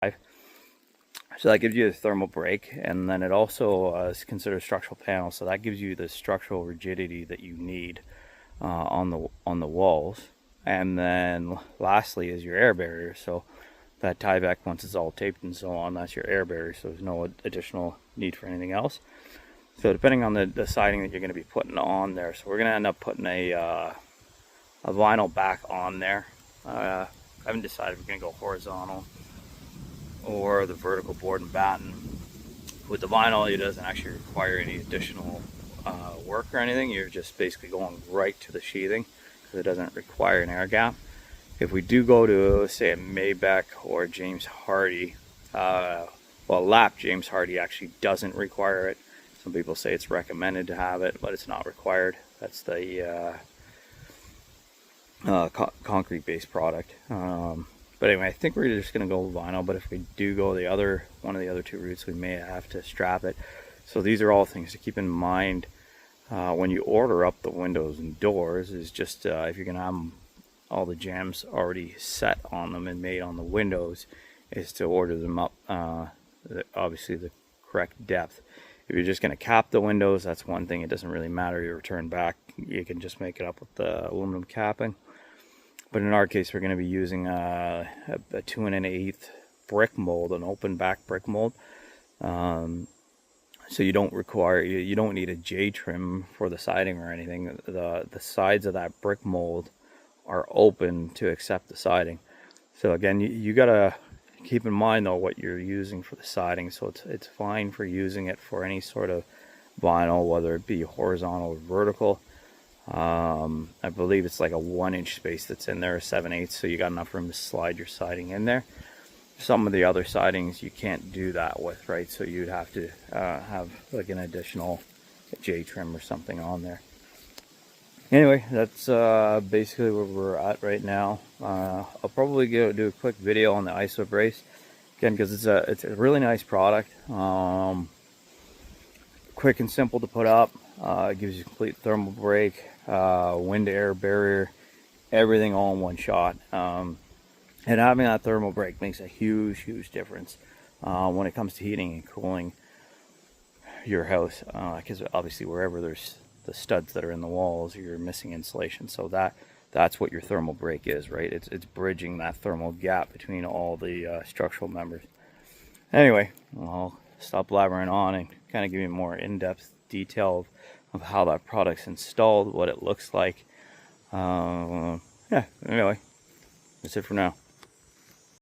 So that gives you a thermal break, and then it also is considered a structural panel, so that gives you the structural rigidity that you need on the walls. And then lastly is your air barrier. So that tieback, once it's all taped and so on, that's your air barrier, so there's no additional need for anything else. So depending on the siding that you're going to be putting on there, so we're going to end up putting a vinyl back on there. I haven't decided if we're going to go horizontal or the vertical board and batten. With the vinyl, it doesn't actually require any additional work or anything. You're just basically going right to the sheathing because it doesn't require an air gap. If we do go to, say, a Maybach or James Hardie, well, lap James Hardie actually doesn't require it. Some people say it's recommended to have it, but it's not required. That's the concrete-based product. But anyway, I think we're just going to go vinyl, but if we do go one of the other two routes, we may have to strap it. So these are all things to keep in mind when you order up the windows and doors, is just if you're going to have all the jambs already set on them and made on the windows, is to order them up, obviously the correct depth. If you're just going to cap the windows, that's one thing. It doesn't really matter. You return back, you can just make it up with the aluminum capping. But in our case, we're going to be using a 2 1/8 brick mold, an open back brick mold. So you don't need a J trim for the siding or anything. The sides of that brick mold are open to accept the siding. So again, you gotta keep in mind though what you're using for the siding. So it's fine for using it for any sort of vinyl, whether it be horizontal or vertical. I believe it's like a 1-inch space that's in there, 7/8, so you got enough room to slide your siding in there. Some of the other sidings you can't do that with, right? So you'd have to have like an additional J trim or something on there. Anyway, that's basically where we're at right now. I'll probably do a quick video on the IsoBrace again, because it's a really nice product. Quick and simple to put up. It gives you complete thermal break, wind air barrier, everything all in one shot. And having that thermal break makes a huge difference when it comes to heating and cooling your house, because obviously wherever there's the studs that are in the walls, you're missing insulation. So that's what your thermal break is, right? It's bridging that thermal gap between all the structural members. Anyway, I'll stop blabbering on and kind of give you more in-depth detail of how that product's installed, what it looks like. Yeah, anyway, that's it for now.